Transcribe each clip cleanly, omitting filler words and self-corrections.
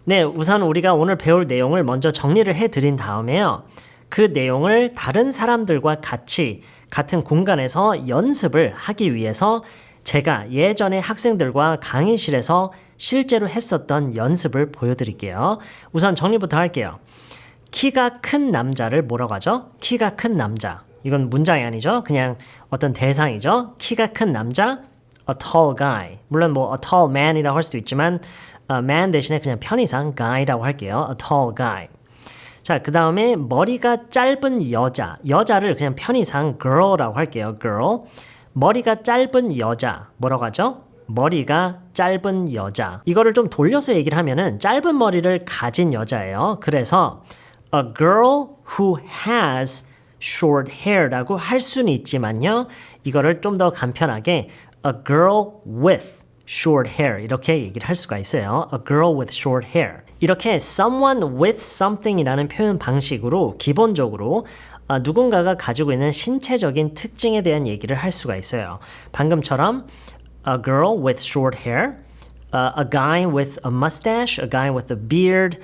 네, 우선 우리가 오늘 배울 내용을 먼저 정리를 해드린 다음에요. 그 내용을 다른 사람들과 같이 같은 공간에서 연습을 하기 위해서 제가 예전에 학생들과 강의실에서 실제로 했었던 연습을 보여드릴게요. 우선 정리부터 할게요. 키가 큰 남자를 뭐라고 하죠? 키가 큰 남자. 이건 문장이 아니죠. 그냥 어떤 대상이죠. 키가 큰 남자, a tall guy. 물론 뭐 a tall man이라고 할 수도 있지만 man 대신에 그냥 편의상 guy라고 할게요. a tall guy. 자, 그 다음에 머리가 짧은 여자. 여자를 그냥 편의상 girl라고 할게요. girl. 머리가 짧은 여자. 뭐라고 하죠? 머리가 짧은 여자. 이거를 좀 돌려서 얘기를 하면은 짧은 머리를 가진 여자예요. 그래서 a girl who has short hair라고 할 수는 있지만요. 이거를 좀 더 간편하게 a girl with short hair 이렇게 얘기를 할 수가 있어요. A girl with short hair. 이렇게 someone with something이라는 표현 방식으로 기본적으로 누군가가 가지고 있는 신체적인 특징에 대한 얘기를 할 수가 있어요. 방금처럼 a girl with short hair, a guy with a mustache, a guy with a beard,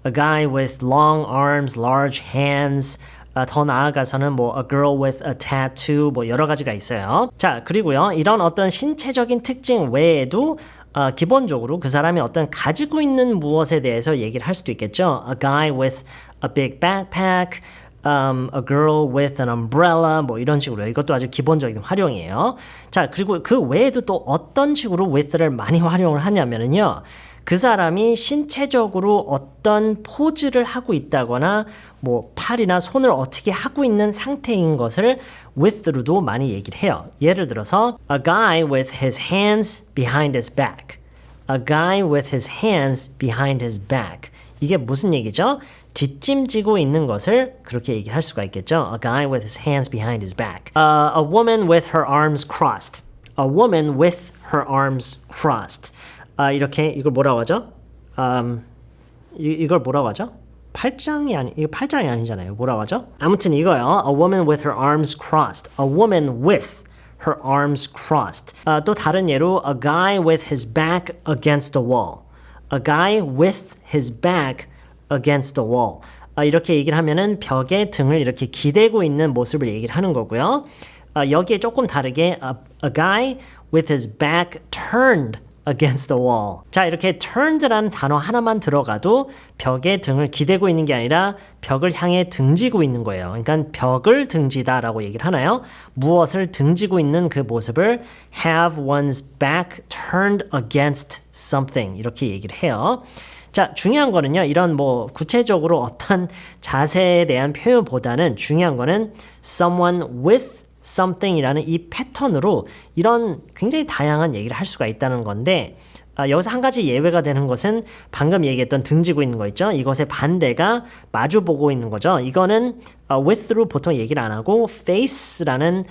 a guy with long arms, large hands, 더 나아가서는 뭐 a girl with a tattoo 뭐 여러 가지가 있어요. 자, 그리고요. 이런 어떤 신체적인 특징 외에도 기본적으로 그 사람이 어떤 가지고 있는 무엇에 대해서 얘기를 할 수도 있겠죠. A guy with a big backpack, a girl with an umbrella 뭐 이런 식으로 이것도 아주 기본적인 활용이에요. 자, 그리고 그 외에도 또 어떤 식으로 with를 많이 활용을 하냐면은요. 그 사람이 신체적으로 어떤 포즈를 하고 있다거나 뭐 팔이나 손을 어떻게 하고 있는 상태인 것을 with로도 많이 얘기를 해요. 예를 들어서 a guy with his hands behind his back. A guy with his hands behind his back. 이게 무슨 얘기죠? 뒷짐지고 있는 것을 그렇게 얘기를 할 수가 있겠죠. A guy with his hands behind his back. A woman with her arms crossed. A woman with her arms crossed. 이렇게 이걸 뭐라고 하죠? 이걸 뭐라고 하죠? 이거 팔짱이 아니잖아요. 뭐라고 하죠? 아무튼 이거요. A woman with her arms crossed. A woman with her arms crossed. 또 다른 예로 a guy with his back against the wall. A guy with his back against the wall. 이렇게 얘기를 하면은 벽에 등을 이렇게 기대고 있는 모습을 얘기를 하는 거고요. 여기에 조금 다르게 a guy with his back turned against the wall. 자, 이렇게 turned라는 단어 하나만 들어가도 벽에 등을 기대고 있는 게 아니라 벽을 향해 등지고 있는 거예요. 그러니까 벽을 등지다라고 얘기를 하나요? 무엇을 등지고 있는 그 모습을 have one's back turned against something 이렇게 얘기를 해요. 자, 중요한 거는요. 이런 뭐 구체적으로 어떤 자세에 대한 표현보다는 중요한 거는 someone with something이라는 이 패턴으로 이런 굉장히 다양한 얘기를 할 수가 있다는 건데 여기서 한 가지 예외가 되는 것은 방금 얘기했던 등지고 있는 거 있죠. 이것의 반대가 마주보고 있는 거죠. 이거는 with로 보통 얘기를 안 하고 face라는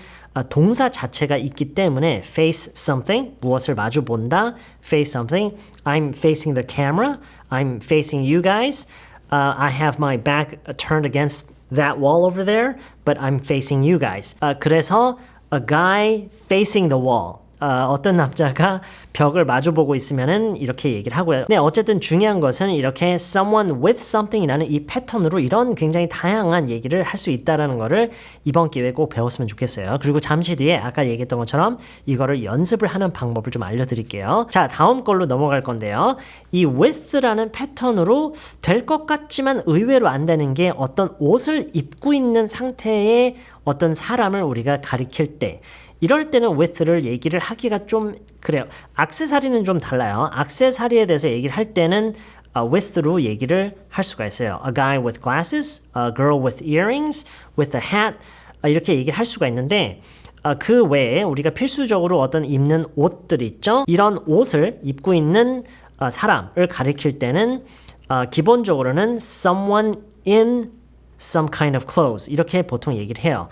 동사 자체가 있기 때문에 face something, 무엇을 마주본다, face something, I'm facing the camera, I'm facing you guys, I have my back turned against that wall over there, but I'm facing you guys. 그래서 a guy facing the wall. 어떤 남자가 벽을 마주보고 있으면은 이렇게 얘기를 하고요. 네, 어쨌든 중요한 것은 이렇게 someone with something이라는 이 패턴으로 이런 굉장히 다양한 얘기를 할 수 있다라는 거를 이번 기회에 꼭 배웠으면 좋겠어요. 그리고 잠시 뒤에 아까 얘기했던 것처럼 이거를 연습을 하는 방법을 좀 알려드릴게요. 자, 다음 걸로 넘어갈 건데요. 이 with라는 패턴으로 될 것 같지만 의외로 안 되는 게 어떤 옷을 입고 있는 상태의 어떤 사람을 우리가 가리킬 때 이럴 때는 with를 얘기를 하기가 좀 그래요. 액세서리는 좀 달라요. 액세서리에 대해서 얘기를 할 때는 with로 얘기를 할 수가 있어요. A guy with glasses, a girl with earrings, with a hat 이렇게 얘기를 할 수가 있는데 그 외에 우리가 필수적으로 어떤 입는 옷들 있죠. 이런 옷을 입고 있는 사람을 가리킬 때는 기본적으로는 someone in some kind of clothes 이렇게 보통 얘기를 해요.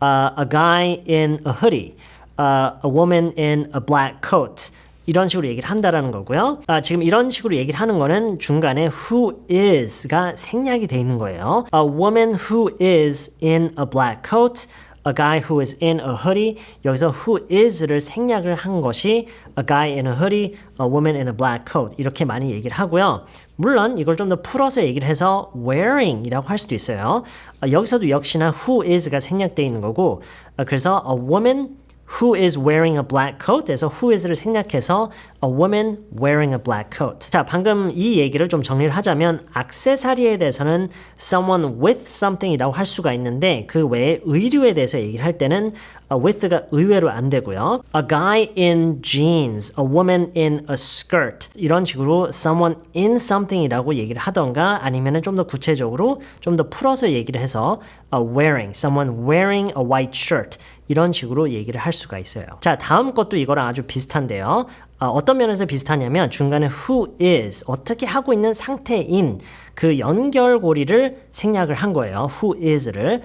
A guy in a hoodie, a woman in a black coat 이런 식으로 얘기를 한다라는 거고요. 지금 이런 식으로 얘기를 하는 거는 중간에 who is가 생략이 돼 있는 거예요. A woman who is in a black coat, a guy who is in a hoodie. 여기서 who is를 생략을 한 것이 a guy in a hoodie, a woman in a black coat. 이렇게 많이 얘기를 하고요. 물론 이걸 좀 더 풀어서 얘기를 해서 wearing이라고 할 수도 있어요. 여기서도 역시나 who is가 생략되어 있는 거고 그래서 a woman who is wearing a black coat 에서 who is를 생략해서 a woman wearing a black coat. 자, 방금 이 얘기를 좀 정리를 하자면 액세서리에 대해서는 someone with something이라고 할 수가 있는데 그 외에 의류에 대해서 얘기를 할 때는 with가 의외로 안 되고요. A guy in jeans, a woman in a skirt 이런 식으로 someone in something이라고 얘기를 하던가 아니면은 좀 더 구체적으로 좀 더 풀어서 얘기를 해서 wearing, someone wearing a white shirt 이런 식으로 얘기를 할 수가 있어요. 자, 다음 것도 이거랑 아주 비슷한데요. 어떤 면에서 비슷하냐면 중간에 who is 어떻게 하고 있는 상태인 그 연결고리를 생략을 한 거예요. who is를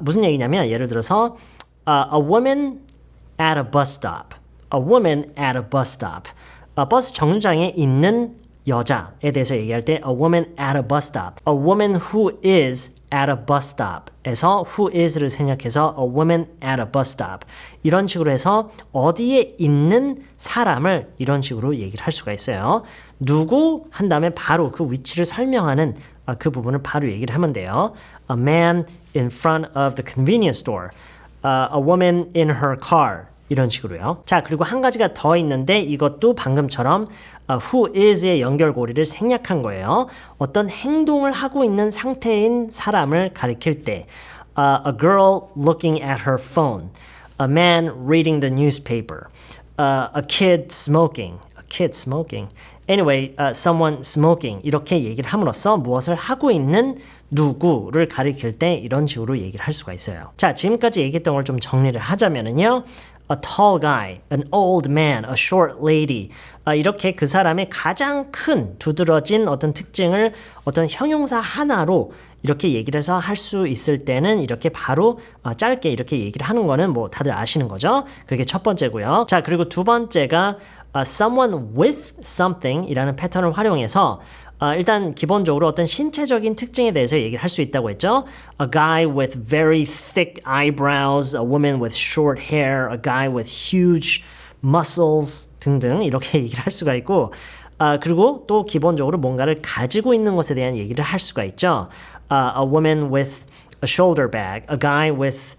무슨 얘기냐면 예를 들어서 a woman at a bus stop. A woman at a bus stop. 버스 정류장에 있는 여자에 대해서 얘기할 때 a woman at a bus stop. A woman who is at a bus stop 에서 who is를 생략해서 a woman at a bus stop 이런 식으로 해서 어디에 있는 사람을 이런 식으로 얘기를 할 수가 있어요. 누구 한 다음에 바로 그 위치를 설명하는 그 부분을 바로 얘기를 하면 돼요. A man in front of the convenience store. A woman in her car. 이런 식으로요. 자, 그리고 한 가지가 더 있는데 이것도 방금처럼 who is의 연결고리를 생략한 거예요. 어떤 행동을 하고 있는 상태인 사람을 가리킬 때 a girl looking at her phone, a man reading the newspaper, a kid smoking, anyway, someone smoking 이렇게 얘기를 함으로써 무엇을 하고 있는 누구를 가리킬 때 이런 식으로 얘기를 할 수가 있어요. 자, 지금까지 얘기했던 걸 좀 정리를 하자면은요. A tall guy, an old man, a short lady. 이렇게 그 사람의 가장 큰 두드러진 어떤 특징을 어떤 형용사 하나로 이렇게 얘기를 해서 할 수 있을 때는 이렇게 바로 짧게 이렇게 얘기를 하는 거는 뭐 다들 아시는 거죠? 그게 첫 번째고요. 자, 그리고 두 번째가 someone with something 이라는 패턴을 활용해서 일단 기본적으로 어떤 신체적인 특징에 대해서 얘기를 할 수 있다고 했죠. A guy with very thick eyebrows, a woman with short hair, a guy with huge muscles 등등 이렇게 얘기를 할 수가 있고 그리고 또 기본적으로 뭔가를 가지고 있는 것에 대한 얘기를 할 수가 있죠. A woman with a shoulder bag, a guy with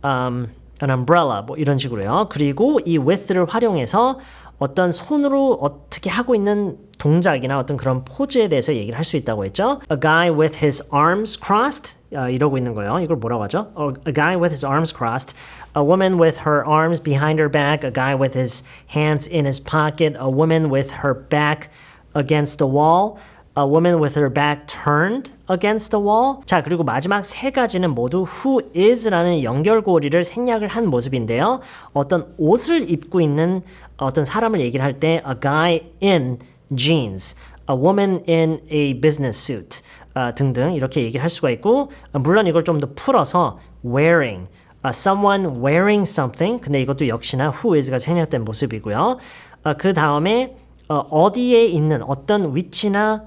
an umbrella 뭐 이런 식으로요. 그리고 이 with를 활용해서 어떤 손으로 어떻게 하고 있는 동작이나 어떤 그런 포즈에 대해서 얘기를 할 수 있다고 했죠. A guy with his arms crossed 이러고 있는 거예요. 이걸 뭐라고 하죠? A guy with his arms crossed, a woman with her arms behind her back, a guy with his hands in his pocket, a woman with her back against the wall, a woman with her back turned against the wall. 자, 그리고 마지막 세 가지는 모두 who is라는 연결고리를 생략을 한 모습인데요. 어떤 옷을 입고 있는 어떤 사람을 얘기를 할 때 a guy in jeans, a woman in a business suit 등등 이렇게 얘기를 할 수가 있고 물론 이걸 좀 더 풀어서 wearing, someone wearing something 근데 이것도 역시나 who is가 생략된 모습이고요. 그 다음에 어디에 있는 어떤 위치나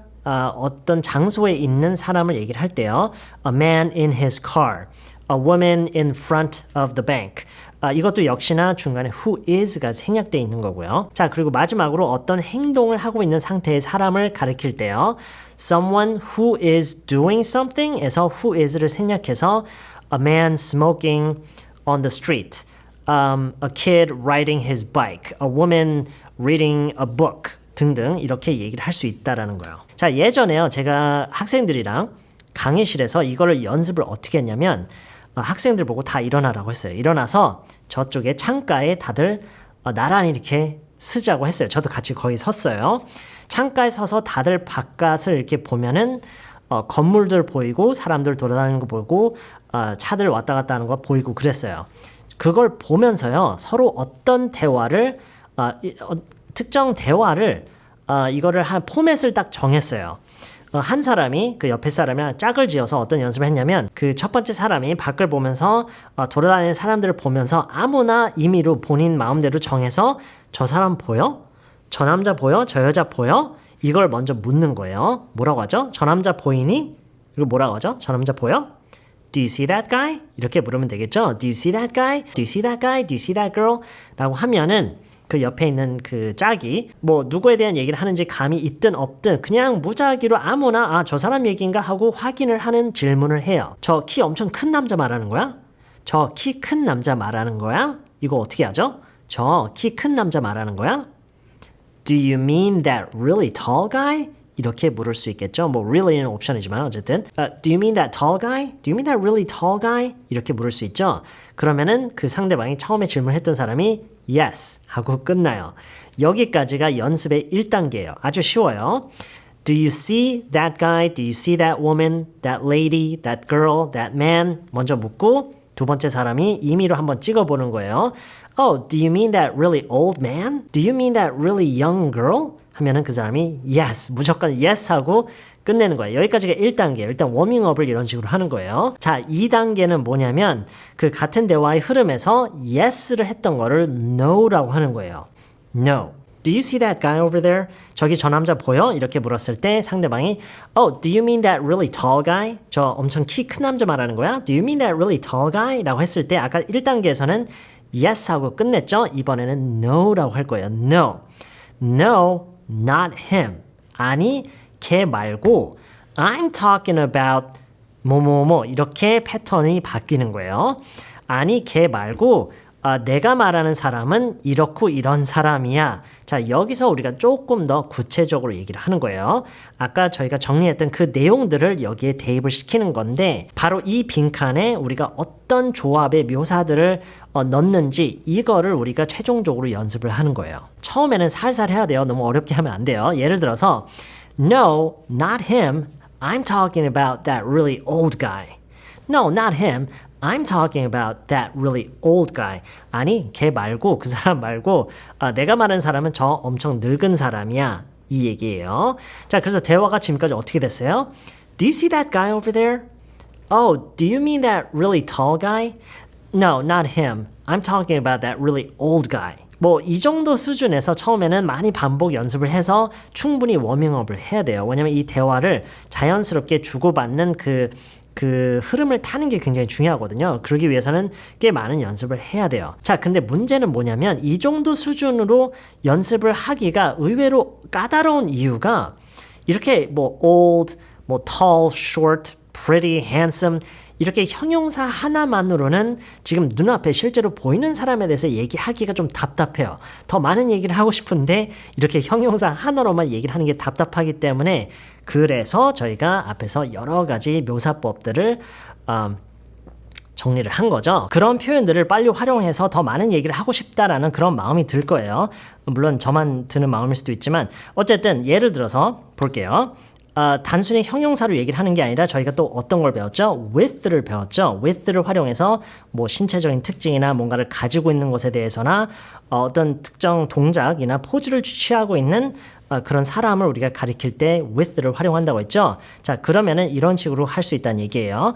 어떤 장소에 있는 사람을 얘기를 할 때요. A man in his car, a woman in front of the bank. 이것도 역시나 중간에 who is가 생략되어 있는 거고요. 자, 그리고 마지막으로 어떤 행동을 하고 있는 상태의 사람을 가리킬 때요. Someone who is doing something 에서 who is를 생략해서 a man smoking on the street, a kid riding his bike, a woman reading a book 등등 이렇게 얘기를 할 수 있다라는 거예요. 자, 예전에요. 제가 학생들이랑 강의실에서 이거를 연습을 어떻게 했냐면 학생들 보고 다 일어나라고 했어요. 일어나서 저쪽에 창가에 다들 나란히 이렇게 서자고 했어요. 저도 같이 거기 섰어요. 창가에 서서 다들 바깥을 이렇게 보면은 건물들 보이고 사람들 돌아다니는 거 보이고 차들 왔다 갔다 하는 거 보이고 그랬어요. 그걸 보면서요. 서로 어떤 대화를 특정 대화를 이거를 한 포맷을 딱 정했어요. 한 사람이 그 옆에 사람이랑 짝을 지어서 어떤 연습을 했냐면 그 첫 번째 사람이 밖을 보면서 돌아다니는 사람들을 보면서 아무나 임의로 본인 마음대로 정해서 저 사람 보여? 저 남자 보여? 저 여자 보여? 이걸 먼저 묻는 거예요. 뭐라고 하죠? 저 남자 보이니? 이거 뭐라고 하죠? 저 남자 보여? Do you see that guy? 이렇게 물으면 되겠죠. Do you see that guy? Do you see that guy? Do you see that girl? 라고 하면은 그 옆에 있는 그 짝이 뭐 누구에 대한 얘기를 하는지 감이 있든 없든 그냥 무작위로 아무나 저 사람 얘기인가 하고 확인을 하는 질문을 해요. 저 키 엄청 큰 남자 말하는 거야? 저 키 큰 남자 말하는 거야? 이거 어떻게 하죠? 저 키 큰 남자 말하는 거야? Do you mean that really tall guy? 이렇게 물을 수 있겠죠. 뭐 really는 옵션이지만 어쨌든 Do you mean that tall guy? Do you mean that really tall guy? 이렇게 물을 수 있죠. 그러면은 그 상대방이 처음에 질문했던 사람이 yes 하고 끝나요. 여기까지가 연습의 1단계예요. 아주 쉬워요. Do you see that guy? Do you see that woman? That lady? That girl? That man? 먼저 묻고 두 번째 사람이 임의로 한번 찍어보는 거예요. Oh, do you mean that really old man? Do you mean that really young girl? 하면은 그 사람이 yes, 무조건 yes 하고 끝내는 거예요. 여기까지가 1단계. 일단 워밍업을 이런 식으로 하는 거예요. 자, 2단계는 뭐냐면 그 같은 대화의 흐름에서 yes를 했던 거를 no라고 하는 거예요. No. Do you see that guy over there? 저기 저 남자 보여? 이렇게 물었을 때 상대방이 Oh, do you mean that really tall guy? 저 엄청 키 큰 남자 말하는 거야? Do you mean that really tall guy? 라고 했을 때 아까 1단계에서는 yes 하고 끝냈죠? 이번에는 no라고 할 거예요. No. No, not him. 아니, 걔 말고 I'm talking about 뭐뭐뭐 이렇게 패턴이 바뀌는 거예요. 아니, 걔 말고 내가 말하는 사람은 이렇고 이런 사람이야. 자, 여기서 우리가 조금 더 구체적으로 얘기를 하는 거예요. 아까 저희가 정리했던 그 내용들을 여기에 대입을 시키는 건데 바로 이 빈칸에 우리가 어떤 조합의 묘사들을 넣는지 이거를 우리가 최종적으로 연습을 하는 거예요. 처음에는 살살 해야 돼요. 너무 어렵게 하면 안 돼요. 예를 들어서 No, not him. I'm talking about that really old guy. No, not him. I'm talking about that really old guy. 아니, 걔 말고, 그 사람 말고, 내가 말하는 사람은 저 엄청 늙은 사람이야. 이 얘기예요. 자, 그래서 대화가 지금까지 어떻게 됐어요? Do you see that guy over there? Oh, do you mean that really tall guy? No, not him. I'm talking about that really old guy. 뭐 이 정도 수준에서 처음에는 많이 반복 연습을 해서 충분히 워밍업을 해야 돼요. 왜냐면 이 대화를 자연스럽게 주고받는 그 흐름을 타는 게 굉장히 중요하거든요. 그러기 위해서는 꽤 많은 연습을 해야 돼요. 자, 근데 문제는 뭐냐면 이 정도 수준으로 연습을 하기가 의외로 까다로운 이유가 이렇게 뭐 old, 뭐 tall, short, pretty, handsome 이렇게 형용사 하나만으로는 지금 눈앞에 실제로 보이는 사람에 대해서 얘기하기가 좀 답답해요. 더 많은 얘기를 하고 싶은데 이렇게 형용사 하나로만 얘기를 하는 게 답답하기 때문에 그래서 저희가 앞에서 여러 가지 묘사법들을 정리를 한 거죠. 그런 표현들을 빨리 활용해서 더 많은 얘기를 하고 싶다라는 그런 마음이 들 거예요. 물론 저만 드는 마음일 수도 있지만 어쨌든 예를 들어서 볼게요. 단순히 형용사로 얘기를 하는 게 아니라 저희가 또 어떤 걸 배웠죠? with를 배웠죠. with를 활용해서 뭐 신체적인 특징이나 뭔가를 가지고 있는 것에 대해서나 어떤 특정 동작이나 포즈를 취하고 있는 그런 사람을 우리가 가리킬 때 with를 활용한다고 했죠. 자, 그러면은 이런 식으로 할 수 있다는 얘기예요.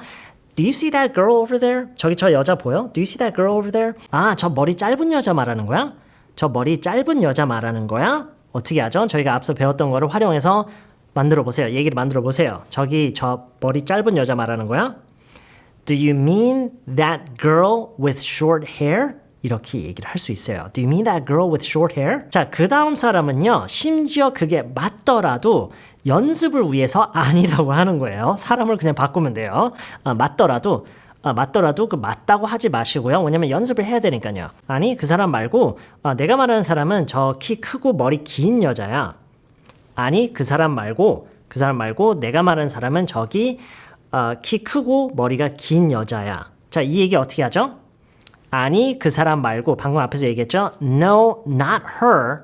Do you see that girl over there? 저기 저 여자 보여? Do you see that girl over there? 아, 저 머리 짧은 여자 말하는 거야? 저 머리 짧은 여자 말하는 거야? 어떻게 하죠? 저희가 앞서 배웠던 거를 활용해서 만들어 보세요. 얘기를 만들어 보세요. 저기 저 머리 짧은 여자 말하는 거야? Do you mean that girl with short hair? 이렇게 얘기를 할 수 있어요. Do you mean that girl with short hair? 자, 그 다음 사람은요. 심지어 그게 맞더라도 연습을 위해서 아니라고 하는 거예요. 사람을 그냥 바꾸면 돼요. 맞더라도 그 맞다고 하지 마시고요. 왜냐면 연습을 해야 되니까요. 아니, 그 사람 말고 내가 말하는 사람은 저 키 크고 머리 긴 여자야. 아니, 그 사람 말고 내가 말하는 사람은 저기 키 크고 머리가 긴 여자야. 자, 이 얘기 어떻게 하죠? 아니, 그 사람 말고 방금 앞에서 얘기했죠? No, not her.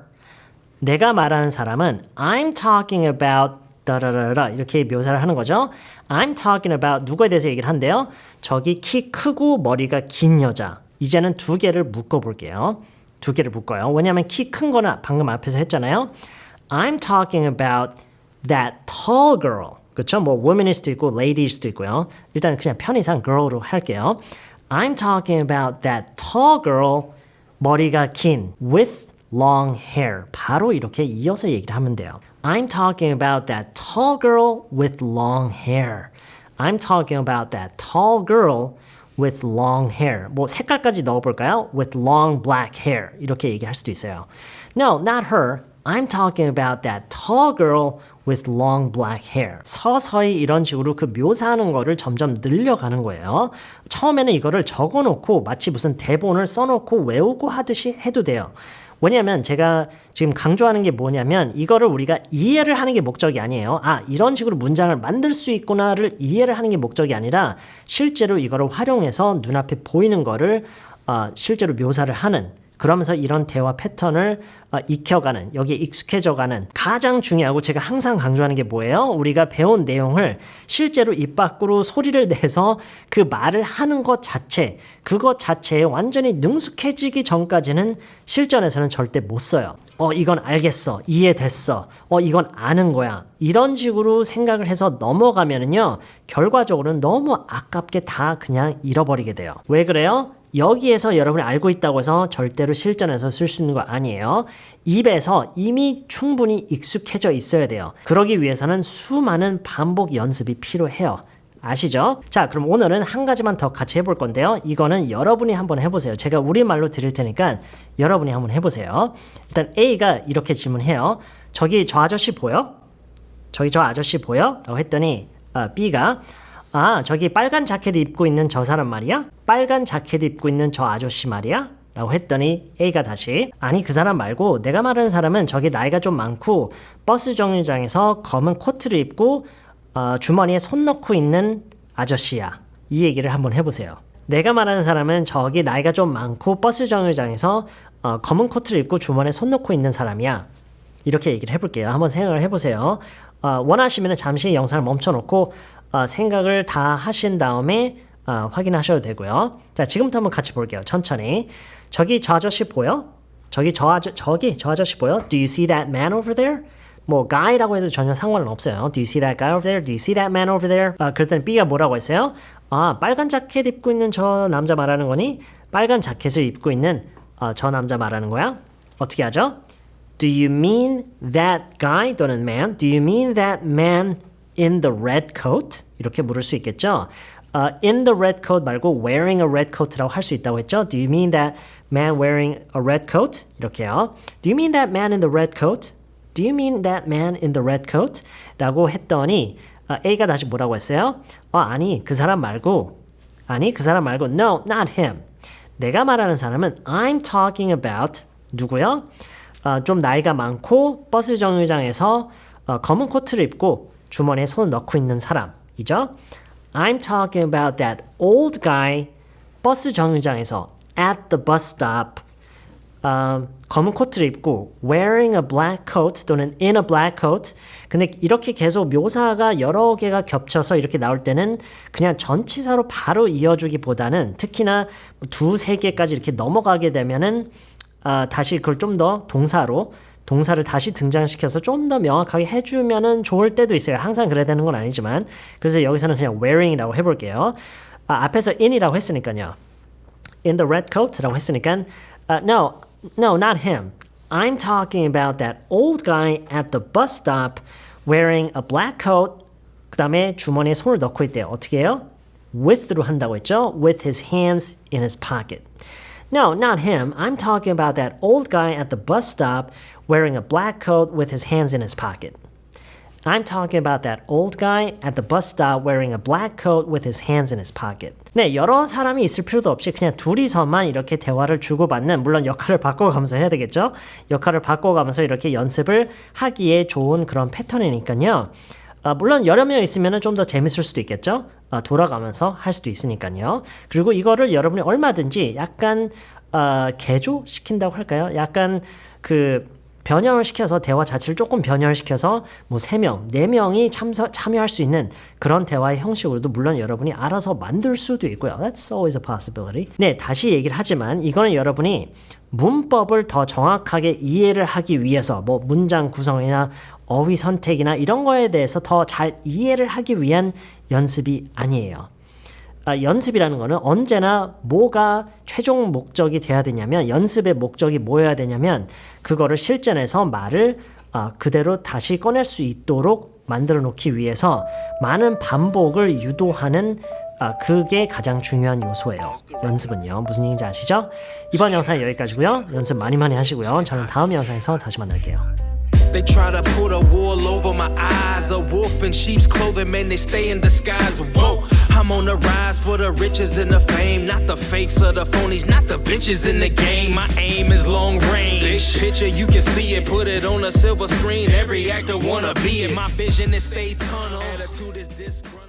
내가 말하는 사람은 I'm talking about 다라라라 이렇게 묘사를 하는 거죠. I'm talking about 누구에 대해서 얘기를 한대요? 저기 키 크고 머리가 긴 여자. 이제는 두 개를 묶어볼게요. 두 개를 묶어요. 왜냐하면 키 큰 거는 방금 앞에서 했잖아요. I'm talking about that tall girl. 그렇죠? 뭐 woman일 수도 있고 lady일 수도 있고요. 일단 그냥 편의상 girl로 할게요. I'm talking about that tall girl, 머리가 긴, with long hair. 바로 이렇게 이어서 얘기를 하면 돼요. I'm talking about that tall girl with long hair. I'm talking about that tall girl with long hair. 뭐 색깔까지 넣어볼까요? With long black hair. 이렇게 얘기할 수도 있어요. No, not her. I'm talking about that tall girl with long black hair. 서서히 이런 식으로 그 묘사하는 거를 점점 늘려가는 거예요. 처음에는 이거를 적어놓고 마치 무슨 대본을 써놓고 외우고 하듯이 해도 돼요. 왜냐하면 제가 지금 강조하는 게 뭐냐면 이거를 우리가 이해를 하는 게 목적이 아니에요. 아, 이런 식으로 문장을 만들 수 있구나를 이해를 하는 게 목적이 아니라 실제로 이거를 활용해서 눈앞에 보이는 거를 실제로 묘사를 하는, 그러면서 이런 대화 패턴을 익혀가는, 여기에 익숙해져가는, 가장 중요하고 제가 항상 강조하는 게 뭐예요? 우리가 배운 내용을 실제로 입 밖으로 소리를 내서 그 말을 하는 것 자체, 그것 자체에 완전히 능숙해지기 전까지는 실전에서는 절대 못 써요. 이건 알겠어, 이해됐어, 이건 아는 거야, 이런 식으로 생각을 해서 넘어가면은요, 결과적으로는 너무 아깝게 다 그냥 잃어버리게 돼요. 왜 그래요? 여기에서 여러분이 알고 있다고 해서 절대로 실전에서 쓸 수 있는 거 아니에요. 입에서 이미 충분히 익숙해져 있어야 돼요. 그러기 위해서는 수많은 반복 연습이 필요해요. 아시죠? 자, 그럼 오늘은 한 가지만 더 같이 해볼 건데요. 이거는 여러분이 한번 해보세요. 제가 우리말로 드릴 테니까 여러분이 한번 해보세요. 일단 A가 이렇게 질문해요. 저기 저 아저씨 보여? 저기 저 아저씨 보여? 라고 했더니 B가 저기 빨간 자켓 입고 있는 저 사람 말이야? 빨간 자켓 입고 있는 저 아저씨 말이야? 라고 했더니 A가 다시 아니 그 사람 말고 내가 말하는 사람은 저기 나이가 좀 많고 버스 정류장에서 검은 코트를 입고 주머니에 손 넣고 있는 아저씨야. 이 얘기를 한번 해보세요. 내가 말하는 사람은 저기 나이가 좀 많고 버스 정류장에서 검은 코트를 입고 주머니에 손 넣고 있는 사람이야. 이렇게 얘기를 해볼게요. 한번 생각을 해보세요. 원하시면 잠시 영상을 멈춰놓고 생각을 다 하신 다음에 확인하셔도 되고요. 자, 지금부터 한번 같이 볼게요. 천천히. 저기 저 아저씨 보여? 저기 저 아저씨 보여? Do you see that man over there? 뭐 guy라고 해도 전혀 상관은 없어요. Do you see that guy over there? Do you see that man over there? 그랬더니 B가 뭐라고 했어요? 빨간 자켓 입고 있는 저 남자 말하는 거니? 빨간 자켓을 입고 있는 저 남자 말하는 거야? 어떻게 하죠? Do you mean that guy 또는 man? Do you mean that man in the red coat? 이렇게 물을 수 있겠죠? In the red coat 말고 wearing a red coat라고 할 수 있다고 했죠? Do you mean that man wearing a red coat? 이렇게요. Do you mean that man in the red coat? Do you mean that man in the red coat? 라고 했더니 A가 다시 뭐라고 했어요? 아니 그 사람 말고 No, not him. 내가 말하는 사람은 I'm talking about 누구요? 좀 나이가 많고 버스 정류장에서 검은 코트를 입고 주머니에 손을 넣고 있는 사람이죠. I'm talking about that old guy 버스 정류장에서 at the bus stop 검은 코트를 입고 wearing a black coat 또는 in a black coat. 근데 이렇게 계속 묘사가 여러 개가 겹쳐서 이렇게 나올 때는 그냥 전치사로 바로 이어주기보다는 특히나 두세 개까지 이렇게 넘어가게 되면은 다시 그걸 좀 더 동사를 다시 등장시켜서 좀 더 명확하게 해주면은 좋을 때도 있어요. 항상 그래야 되는 건 아니지만. 그래서 여기서는 그냥 wearing이라고 해볼게요. 앞에서 in이라고 했으니까요. In the red coat라고 했으니까 no, not him. I'm talking about that old guy at the bus stop wearing a black coat. 그 다음에 주머니에 손을 넣고 있대요. 어떻게 해요? with로 한다고 했죠? With his hands in his pocket. No, not him. I'm talking about that old guy at the bus stop wearing a black coat with his hands in his pocket. I'm talking about that old guy at the bus stop wearing a black coat with his hands in his pocket. 네, 여러 사람이 있을 필요도 없이 그냥 둘이서만 이렇게 대화를 주고받는, 물론 역할을 바꿔가면서 해야 되겠죠? 역할을 바꿔가면서 이렇게 연습을 하기에 좋은 그런 패턴이니까요. 물론 여러 명 있으면 좀 더 재밌을 수도 있겠죠? 돌아가면서 할 수도 있으니까요. 그리고 이거를 여러분이 얼마든지 약간 개조시킨다고 할까요? 약간 변형을 시켜서 대화 자체를 조금 변형을 시켜서 뭐 3명, 4명이 참여할 수 있는 그런 대화의 형식으로도 물론 여러분이 알아서 만들 수도 있고요. That's always a possibility. 네, 다시 얘기를 하지만 이거는 여러분이 문법을 더 정확하게 이해를 하기 위해서 뭐 문장 구성이나 어휘 선택이나 이런 거에 대해서 더 잘 이해를 하기 위한 연습이 아니에요. 연습이라는 거는 언제나 뭐가 최종 목적이 돼야 되냐면, 연습의 목적이 뭐여야 되냐면 그거를 실전에서 말을 그대로 다시 꺼낼 수 있도록 만들어 놓기 위해서 많은 반복을 유도하는 그게 가장 중요한 요소예요. 연습은요. 무슨 얘기인지 아시죠? 이번 영상은 여기까지고요. 연습 많이 하시고요. 저는 다음 영상에서 다시 만날게요. They try to put a wall over my eyes, a wolf in sheep's clothing, man, they stay in disguise. Whoa, I'm on the rise for the riches and the fame, not the fakes or the phonies, not the bitches in the game. My aim is long range. Big picture, you can see it, put it on a silver screen. Every actor wanna be it. My vision is stay tunnel. Attitude is disgruntled.